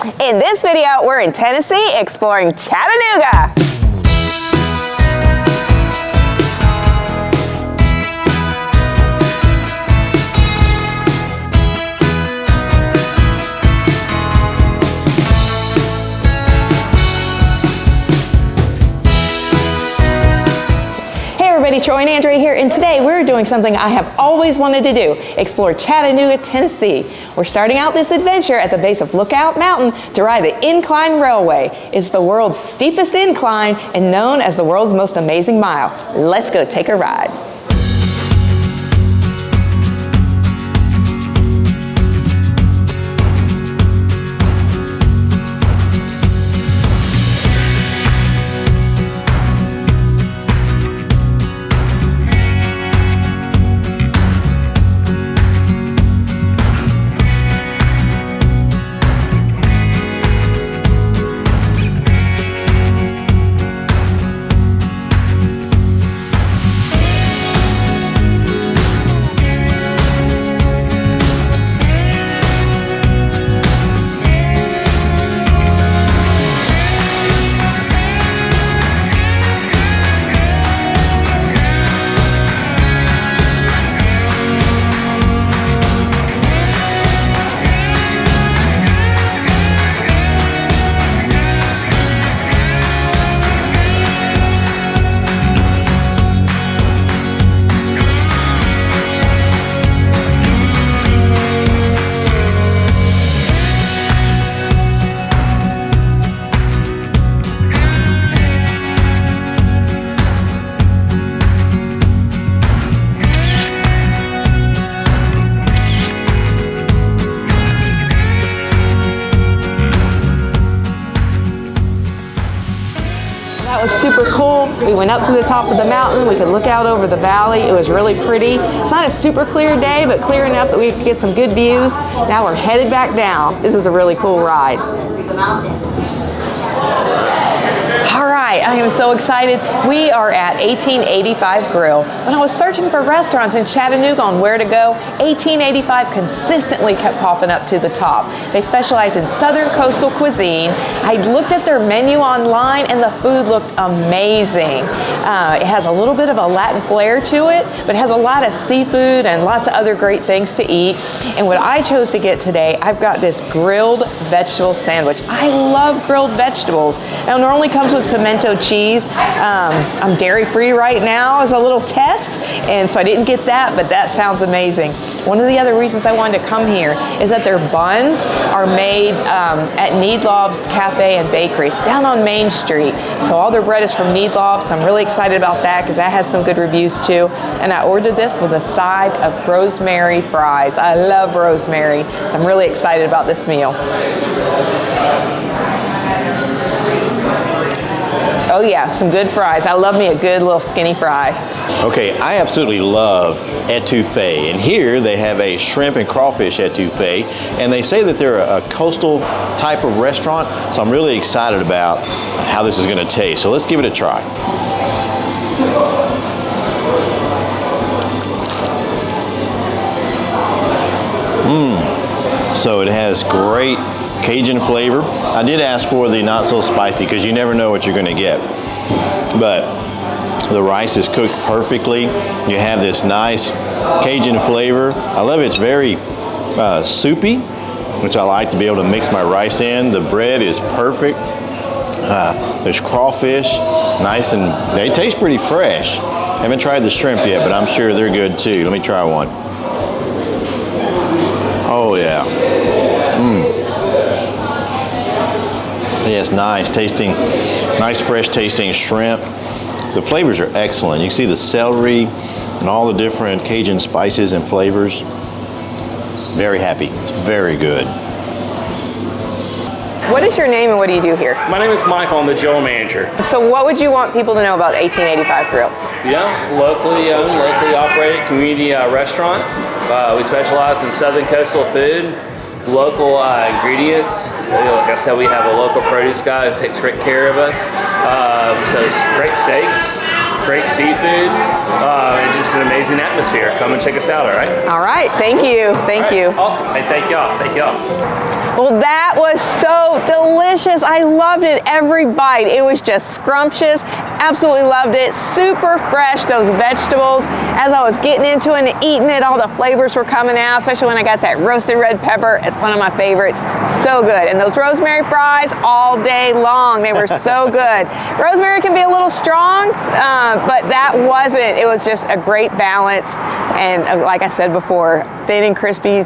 In this video, we're in Tennessee exploring Chattanooga. Troy and Andrea here, and today we're doing something I have always wanted to do, explore Chattanooga, Tennessee. We're starting out this adventure at the base of Lookout Mountain to ride the Incline Railway. It's the world's steepest incline and known as the world's most amazing mile. Let's go take a ride. Was super cool. We went up to the top of the mountain. We could look out over the valley. It was really pretty. It's not a super clear day, but clear enough that we could get some good views. Now we're headed back down. This is a really cool ride. All right, I am so excited. We are at 1885 Grill. When I was searching for restaurants in Chattanooga on where to go, 1885 consistently kept popping up to the top. They specialize in Southern coastal cuisine. I looked at their menu online and the food looked amazing. It has a little bit of a Latin flair to it, but it has a lot of seafood and lots of other great things to eat. And what I chose to get today, I've got this grilled vegetable sandwich. I love grilled vegetables. Now, it normally comes with pimento cheese. I'm dairy-free right now as a little test, and so I didn't get that, but that sounds amazing. One of the other reasons I wanted to come here is that their buns are made at Needlov's Cafe and Bakery. It's down on Main Street, so all their bread is from Needlov, so I'm really excited about that because that has some good reviews too. And I ordered this with a side of rosemary fries. I love rosemary, so I'm really excited about this meal. Oh yeah, some good fries. I love me a good little skinny fry. Okay, I absolutely love etouffee, and here they have a shrimp and crawfish etouffee, and they say that they're a coastal type of restaurant, so I'm really excited about how this is going to taste. So let's give it a try. So it has great Cajun flavor. I did ask for the not so spicy because you never know what you're going to get. But the rice is cooked perfectly. You have this nice Cajun flavor. I love it. It's very soupy, which I like to be able to mix my rice in. The bread is perfect. There's crawfish, nice, and they taste pretty fresh. Haven't tried the shrimp yet, but I'm sure they're good too. Let me try one. Oh yeah. Yeah, it's nice tasting, nice fresh tasting shrimp. The flavors are excellent. You can see the celery and all the different Cajun spices and flavors. Very happy. It's very good. What is your name and what do you do here? My name is Michael. I'm the general manager. So what would you want people to know about 1885 Grill? Yeah, locally owned, locally operated community restaurant. We specialize in southern coastal food. local ingredients. Like I said, we have a local produce guy who takes great care of us. So it's great steaks, great seafood, and just an amazing atmosphere. Come and check us out, all right? All right, thank you, thank you. Awesome, hey, thank y'all, thank y'all. Well, that was so delicious. I loved it, every bite. It was just scrumptious. Absolutely loved it. Super fresh, those vegetables. As I was getting into it and eating it, all the flavors were coming out, especially when I got that roasted red pepper. It's one of my favorites. So good. And those rosemary fries all day long. They were so good. Rosemary can be a little strong, but that wasn't. It was just a great balance. And like I said before, thin and crispy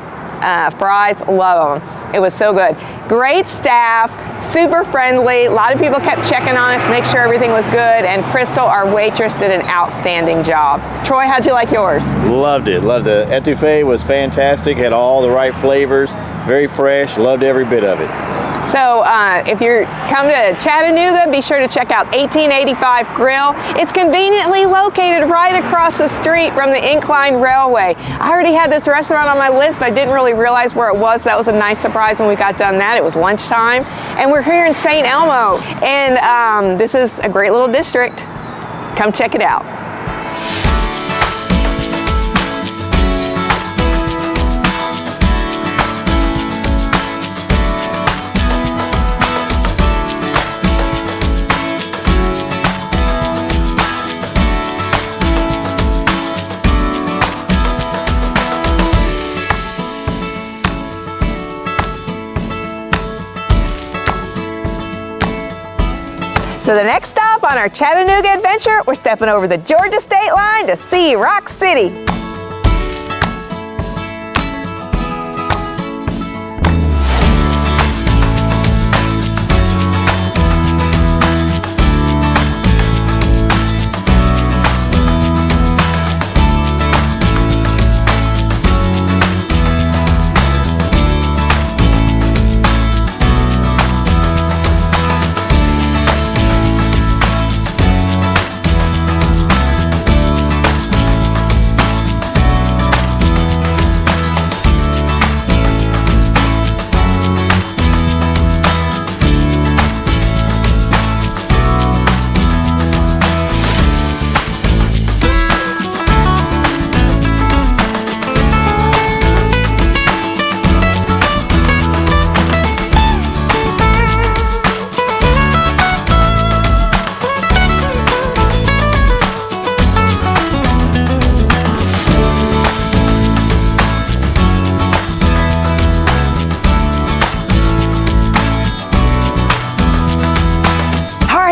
fries, love them. It was so good. Great staff, super friendly. A lot of people kept checking on us, make sure everything was good, and Crystal, our waitress, did an outstanding job. Troy, how'd you like yours? Loved it. Loved the etouffee. Was fantastic. Had all the right flavors. Very fresh. Loved every bit of it. So if you're come to Chattanooga, be sure to check out 1885 Grill. It's conveniently located right across the street from the Incline Railway. I already had this restaurant on my list, but I didn't really realize where it was. That was a nice surprise when we got done that. It was lunchtime. And we're here in St. Elmo. And this is a great little district. Come check it out. So the next stop on our Chattanooga adventure, we're stepping over the Georgia state line to see Rock City.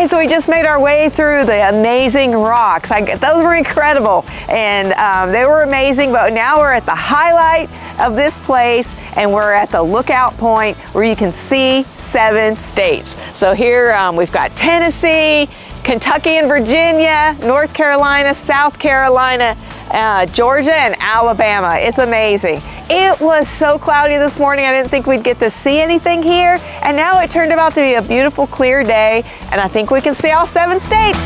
So we just made our way through the amazing rocks. Those were incredible, and they were amazing, but now we're at the highlight of this place, and we're at the lookout point where you can see 7 states. So here we've got Tennessee, Kentucky and Virginia, North Carolina, South Carolina, Georgia, and Alabama. It's amazing. It was so cloudy this morning, I didn't think we'd get to see anything here, and now it turned out to be a beautiful, clear day, and I think we can see all 7 states.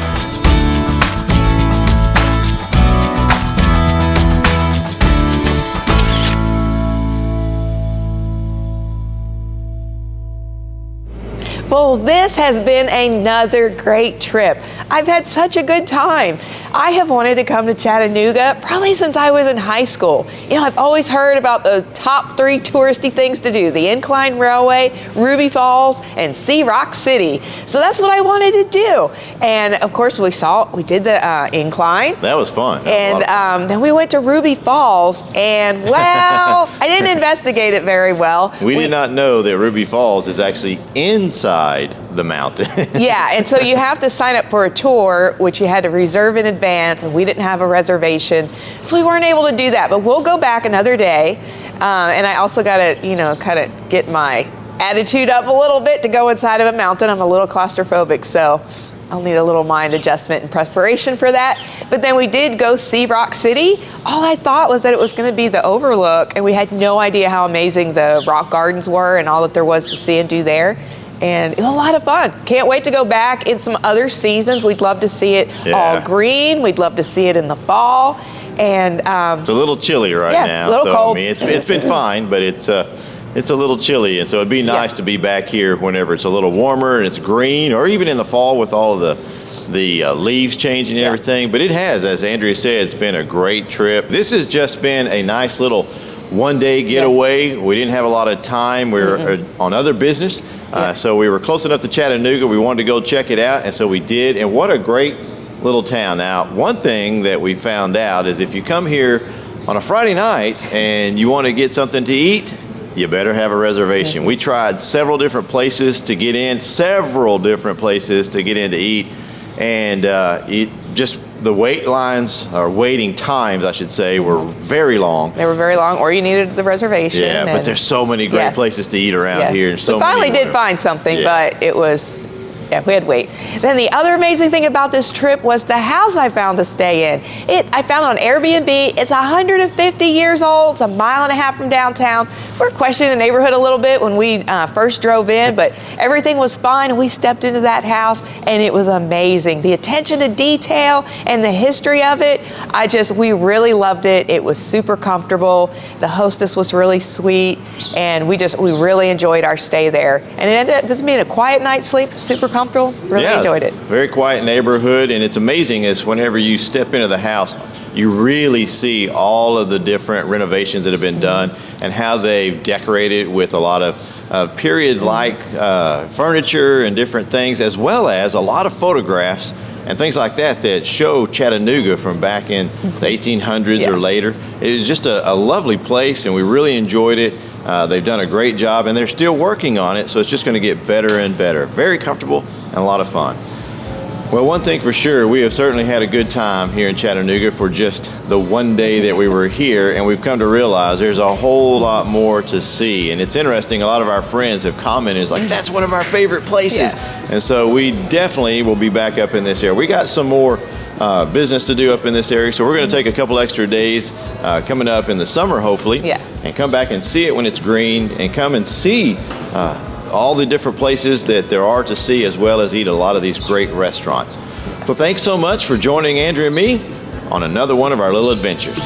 Well, this has been another great trip. I've had such a good time. I have wanted to come to Chattanooga probably since I was in high school. You know, I've always heard about the top 3 touristy things to do: the Incline Railway, Ruby Falls, and see Rock City. So that's what I wanted to do. And of course we did the Incline. That was fun. And then we went to Ruby Falls, and well, I didn't investigate it very well. We did not know that Ruby Falls is actually inside the mountain. Yeah, and so you have to sign up for a tour, which you had to reserve in advance, and we didn't have a reservation, so we weren't able to do that. But we'll go back another day, and I also got to, you know, kind of get my attitude up a little bit to go inside of a mountain. I'm a little claustrophobic, so I'll need a little mind adjustment and preparation for that. But then we did go see Rock City. All I thought was that it was going to be the overlook, and we had no idea how amazing the rock gardens were and all that there was to see and do there. And it was a lot of fun. Can't wait to go back in some other seasons. We'd love to see it all green. We'd love to see it in the fall. And it's a little chilly right now. A little cold. I mean, it's been fine, but it's it's a little chilly, and so it'd be nice to be back here whenever it's a little warmer and it's green, or even in the fall with all of the leaves changing and everything. But it has, as Andrea said, it's been a great trip. This has just been a nice little one-day getaway. We didn't have a lot of time. We were on other business, so we were close enough to Chattanooga. We wanted to go check it out, and so we did. And what a great little town. Now, one thing that we found out is if you come here on a Friday night and you want to get something to eat, you better have a reservation. We tried several different places to get in, to eat, and the wait lines, or waiting times, I should say, were very long. They were very long, or you needed the reservation. Yeah, but there's so many great places to eat around here. And so we finally did find something, but it was... Yeah, we had to wait. Then the other amazing thing about this trip was the house I found to stay in. I found on Airbnb. It's 150 years old. It's a mile and a half from downtown. We're questioning the neighborhood a little bit when we first drove in, but everything was fine. We stepped into that house, and it was amazing. The attention to detail and the history of it, we really loved it. It was super comfortable. The hostess was really sweet, and we really enjoyed our stay there. And it ended up just being a quiet night's sleep, super comfortable. Really enjoyed it. Very quiet neighborhood, and it's amazing as whenever you step into the house, you really see all of the different renovations that have been done and how they've decorated with a lot of period-like furniture and different things, as well as a lot of photographs and things like that show Chattanooga from back in the 1800s or later. It was just a lovely place, and we really enjoyed it. They've done a great job, and they're still working on it, so it's just going to get better and better. Very comfortable and a lot of fun. Well, one thing for sure, we have certainly had a good time here in Chattanooga for just the one day that we were here, and we've come to realize there's a whole lot more to see. And it's interesting, a lot of our friends have commented, it's like, that's one of our favorite places. And so we definitely will be back up in this area. We got some more business to do up in this area, so we're going to take a couple extra days coming up in the summer, hopefully, and come back and see it when it's green, and come and see all the different places that there are to see, as well as eat a lot of these great restaurants. So thanks so much for joining Andrea and me on another one of our little adventures.